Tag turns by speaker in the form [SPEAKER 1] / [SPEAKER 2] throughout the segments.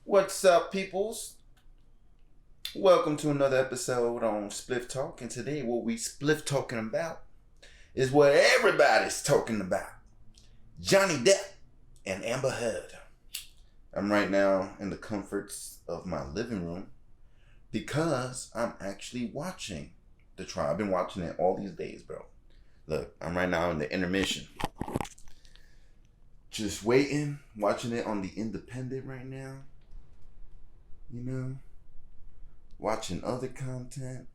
[SPEAKER 1] What's up, peoples? Welcome to another episode on Spliff Talk. And today, what we Spliff talking about is what everybody's talking about: Johnny Depp and Amber Heard. I'm right now in the comforts of my living room because I'm actually watching the trial. I've been watching it all these days, bro. Look, I'm right now in the intermission. Just waiting, watching it on the Independent right now. You know, watching other content.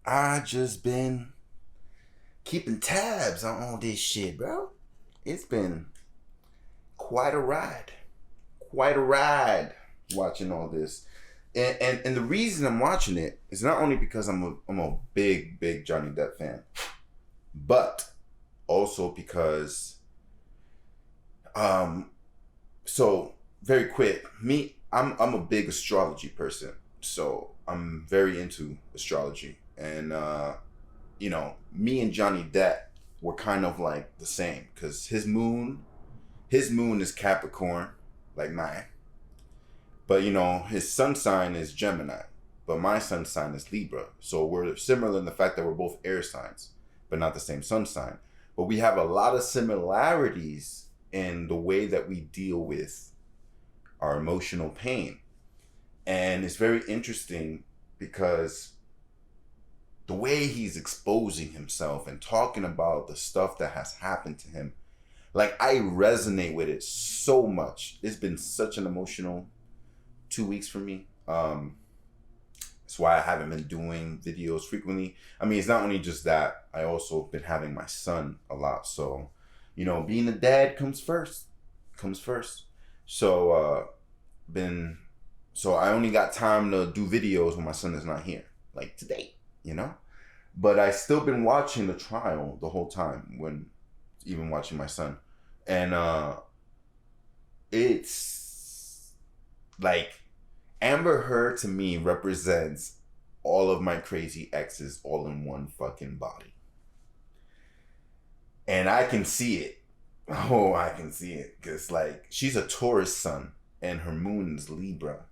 [SPEAKER 1] I just been keeping tabs on all this shit, bro. It's been quite a ride. Quite a ride watching all this. And the reason I'm watching it is not only because I'm a big Johnny Depp fan, but also because so very quick, I'm a big astrology person. So I'm very into astrology. And me and Johnny Depp were kind of like the same, because his moon is Capricorn, like mine. But his sun sign is Gemini, but my sun sign is Libra. So we're similar in the fact that we're both air signs, but not the same sun sign. But we have a lot of similarities in the way that we deal with our emotional pain. And it's very interesting because the way he's exposing himself and talking about the stuff that has happened to him, like, I resonate with it so much. It's been such an emotional 2 weeks for me. That's why I haven't been doing videos frequently. I mean, it's not only just that, I also been having my son a lot. So, being a dad comes first. So, I only got time to do videos when my son is not here, like today, But I still been watching the trial the whole time, when even watching my son. And it's like Amber Heard to me represents all of my crazy exes all in one fucking body. And I can see it. Oh, I can see it. Because, like, she's a Taurus sun and her moon is Libra.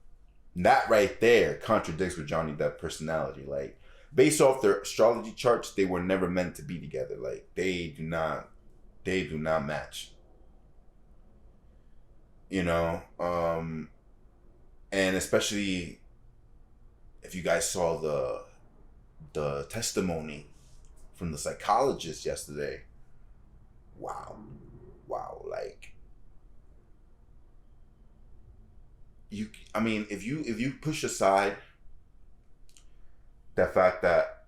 [SPEAKER 1] That right there contradicts with Johnny Depp's personality. Like, based off their astrology charts, they were never meant to be together. Like, they do not match. And especially if you guys saw the testimony from the psychologist yesterday. Wow, like, if you push aside the fact that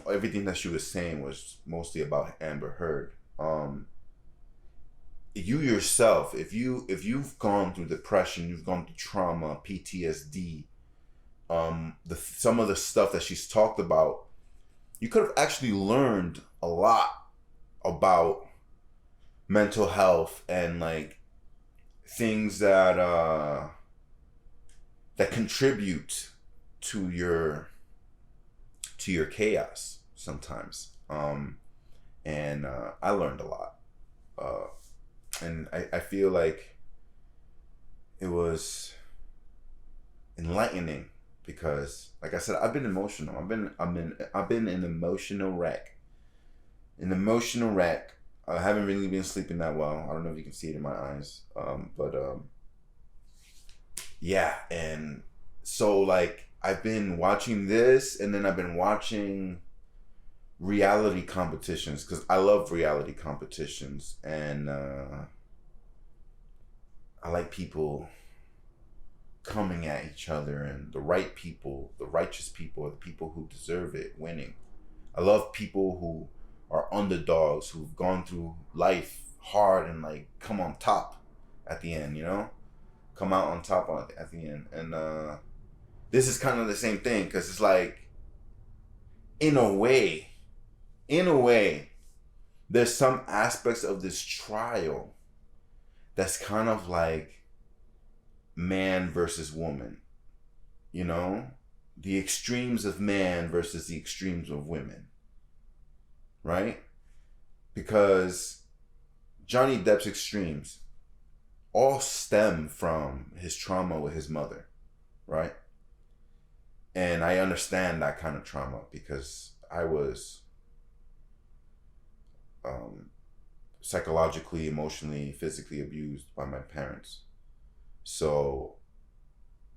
[SPEAKER 1] everything that she was saying was mostly about Amber Heard, you yourself, if you've gone through depression, you've gone through trauma, PTSD, some of the stuff that she's talked about, you could have actually learned a lot about mental health and, like, things that contribute to your chaos sometimes. And I learned a lot. And I feel like it was enlightening because, like I said, I've been emotional. I've been an emotional wreck. I haven't really been sleeping that well. I don't know if you can see it in my eyes. Yeah. And so, like, I've been watching this, and then I've been watching reality competitions, because I love reality competitions. And I like people coming at each other, and the right people, the righteous people, are the people who deserve it, winning. I love people who are underdogs, who've gone through life hard and, like, come on top at the end, come out on top at the end. And this is kind of the same thing, because it's like, in a way, there's some aspects of this trial that's kind of like man versus woman, the extremes of man versus the extremes of women, right? Because Johnny Depp's extremes all stem from his trauma with his mother, right? And I understand that kind of trauma because I was psychologically, emotionally, physically abused by my parents. So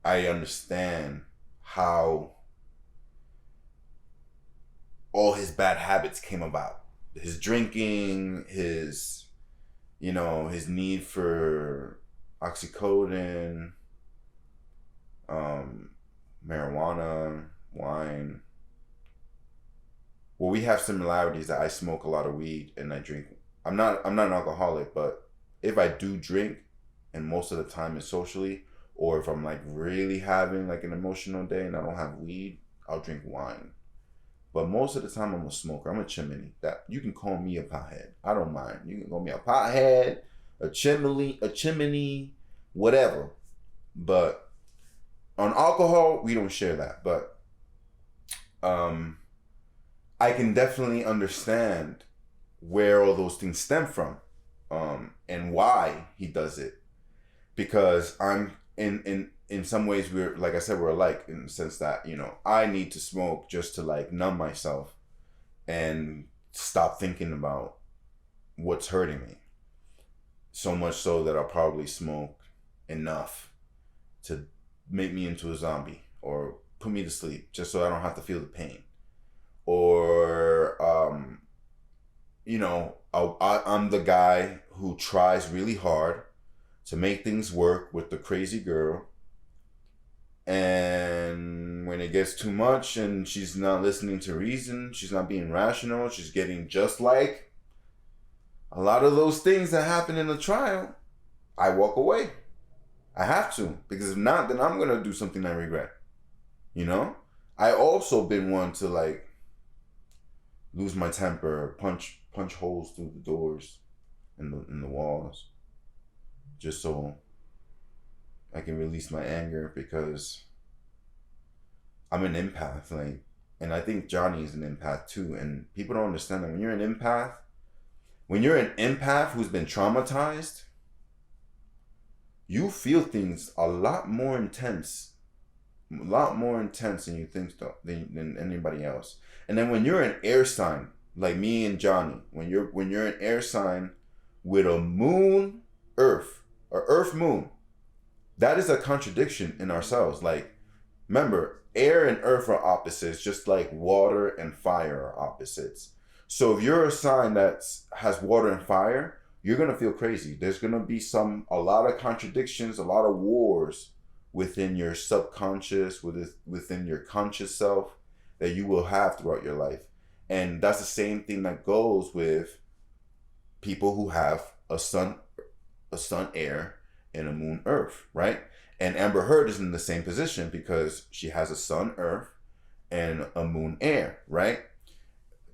[SPEAKER 1] I understand how all his bad habits came about. His drinking, his need for oxycodone, marijuana, wine. Well, we have similarities that I smoke a lot of weed and I drink. I'm not an alcoholic, but if I do drink, and most of the time it's socially, or if I'm like really having like an emotional day and I don't have weed, I'll drink wine. But most of the time I'm a smoker. I'm a chimney. That you can call me a pothead. I don't mind. You can call me a pothead, a chimney, whatever. But on alcohol, we don't share that. But I can definitely understand where all those things stem from, and why he does it. Because I'm in some ways, we're, like I said, we're alike in the sense that, I need to smoke just to like numb myself and stop thinking about what's hurting me. So much so that I'll probably smoke enough to make me into a zombie or put me to sleep just so I don't have to feel the pain. Or, I'm the guy who tries really hard to make things work with the crazy girl. And when it gets too much and she's not listening to reason, she's not being rational, she's getting just like a lot of those things that happen in the trial, I walk away. I have to, because if not, then I'm going to do something I regret. I also been one to like lose my temper, punch holes through the doors in the walls, just so I can release my anger, because I'm an empath, and I think Johnny is an empath too. And people don't understand that when you're an empath who's been traumatized, you feel things a lot more intense than you think than anybody else. And then when you're an air sign, like me and Johnny, when you're an air sign with a moon, earth, or earth moon, that is a contradiction in ourselves. Like, remember, air and earth are opposites, just like water and fire are opposites. So if you're a sign that has water and fire, you're going to feel crazy. There's going to be a lot of contradictions, a lot of wars within your subconscious, within your conscious self, that you will have throughout your life. And that's the same thing that goes with people who have a sun air and a moon earth, right? And Amber Heard is in the same position because she has a sun earth and a moon air, right?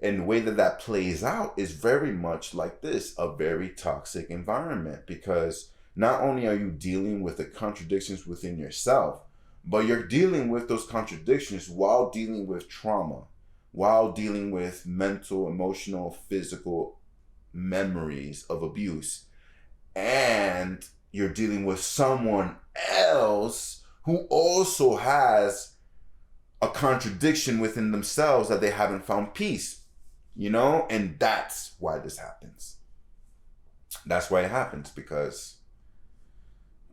[SPEAKER 1] And the way that plays out is very much like this, a very toxic environment, because not only are you dealing with the contradictions within yourself, but you're dealing with those contradictions while dealing with trauma, while dealing with mental, emotional, physical memories of abuse. And you're dealing with someone else who also has a contradiction within themselves that they haven't found peace. And that's why this happens. That's why it happens, because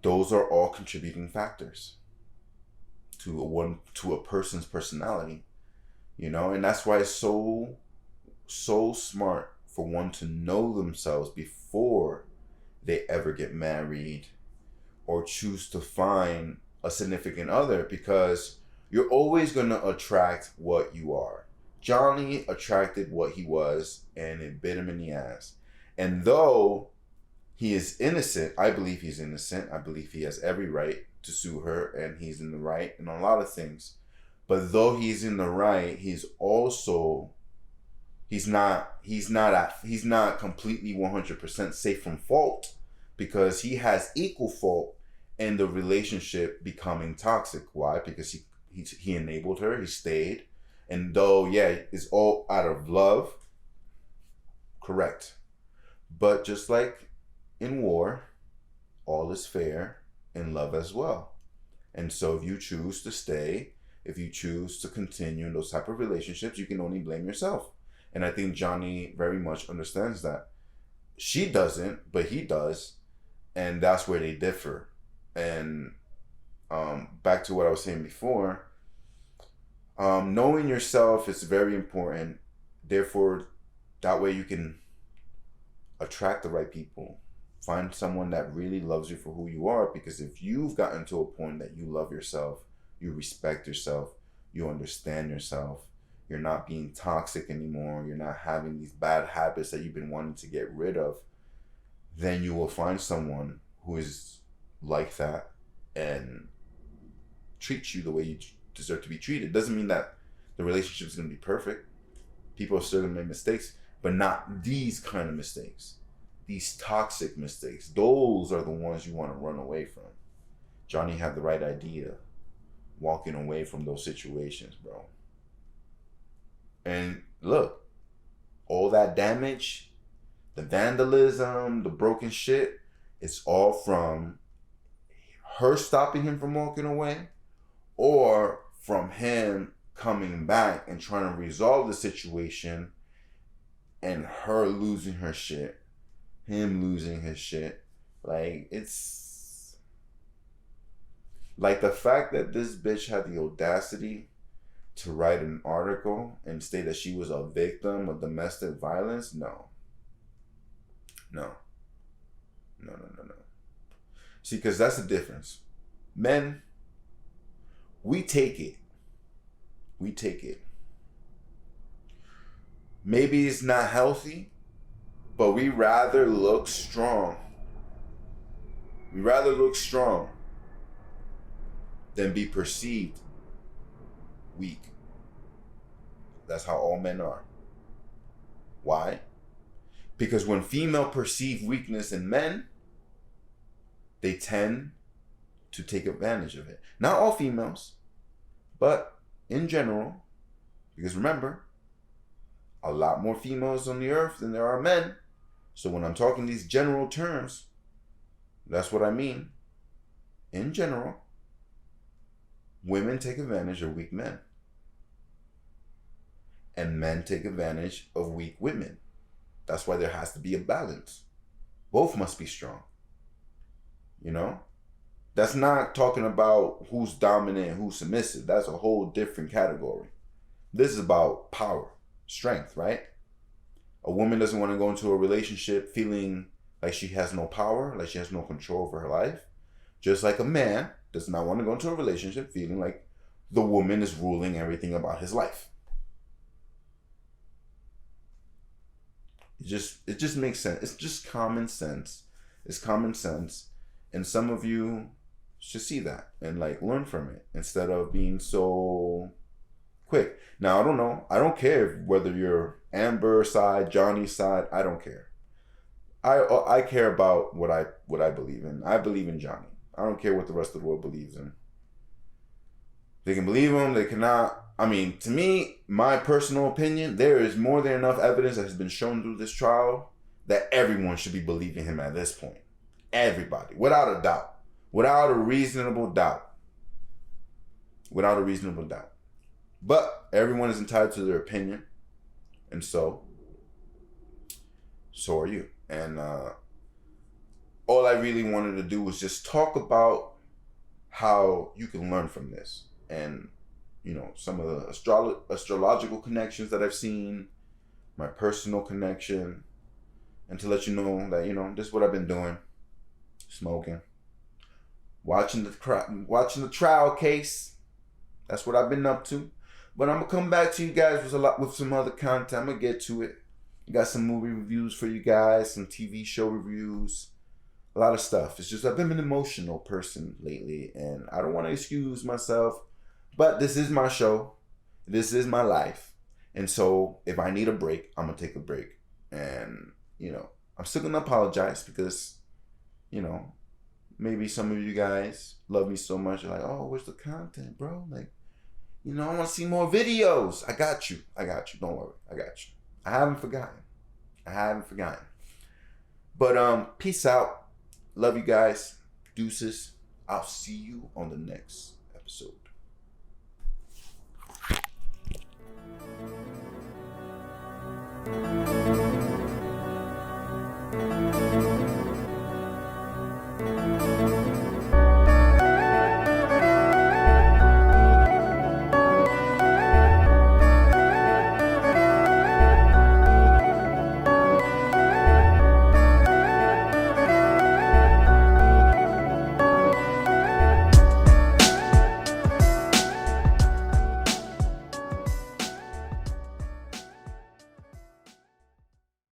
[SPEAKER 1] those are all contributing factors to a person's personality, and that's why it's so smart for one to know themselves before they ever get married or choose to find a significant other, because you're always going to attract what you are. Johnny attracted what he was, and it bit him in the ass. And though he is innocent, I believe he's innocent. I believe he has every right to sue her, and he's in the right in a lot of things. But though he's in the right, he's not completely 100% safe from fault, because he has equal fault in the relationship becoming toxic. Why? Because he enabled her, he stayed. And though, it's all out of love, correct. But just like in war, all is fair in love as well. And so if you choose to stay, if you choose to continue in those type of relationships, you can only blame yourself. And I think Johnny very much understands that. She doesn't, but he does. And that's where they differ. And back to what I was saying before, knowing yourself is very important. Therefore, that way you can attract the right people. Find someone that really loves you for who you are. Because if you've gotten to a point that you love yourself, you respect yourself, you understand yourself, you're not being toxic anymore, you're not having these bad habits that you've been wanting to get rid of, then you will find someone who is like that and treat you the way you deserve to be treated. Doesn't mean that the relationship is going to be perfect. People are still going to make mistakes, but not these kind of mistakes. These toxic mistakes. Those are the ones you want to run away from. Johnny had the right idea, walking away from those situations, bro. And look, all that damage, the vandalism, the broken shit, it's all from her stopping him from walking away, or from him coming back and trying to resolve the situation and her losing her shit, him losing his shit. Like, it's like the fact that this bitch had the audacity to write an article and state that she was a victim of domestic violence. No. See, because that's the difference. Men, we take it. Maybe it's not healthy, but we rather look strong. Than be perceived weak. That's how all men are. Why? Because when female perceive weakness in men, they tend to take advantage of it. Not all females, but in general. Because remember, a lot more females on the earth than there are men. So when I'm talking these general terms, that's what I mean. In general, women take advantage of weak men. And men take advantage of weak women. That's why there has to be a balance. Both must be strong. You know? That's not talking about who's dominant, who's submissive. That's a whole different category. This is about power, strength, right? A woman doesn't want to go into a relationship feeling like she has no power, like she has no control over her life. Just like a man does not want to go into a relationship feeling like the woman is ruling everything about his life. It just makes sense. It's just common sense. It's common sense. And some of you should see that and like learn from it instead of being so quick. Now, I don't know. I don't care whether you're Amber side, Johnny's side. I don't care. I care about what I believe in. I believe in Johnny. I don't care what the rest of the world believes in. They can believe him. They cannot. I mean, to me, my personal opinion, there is more than enough evidence that has been shown through this trial that everyone should be believing him at this point. Everybody. Without a doubt. Without a reasonable doubt. But everyone is entitled to their opinion. And so are you. And all I really wanted to do was just talk about how you can learn from this. And, you know, some of the astrological connections that I've seen, my personal connection, and to let you know that, you know, this is what I've been doing. Smoking. Watching the trial case. That's what I've been up to. But I'm going to come back to you guys with some other content. I'm going to get to it. I got some movie reviews for you guys, some TV show reviews, a lot of stuff. It's just I've been an emotional person lately, and I don't want to excuse myself, but this is my show. This is my life. And so if I need a break, I'm going to take a break. And, you know, I'm still going to apologize because, you know, maybe some of you guys love me so much. You're like, oh, where's the content, bro? Like, you know, I want to see more videos. I got you. Don't worry. I got you. I haven't forgotten. But peace out. Love you guys. Deuces. I'll see you on the next episode.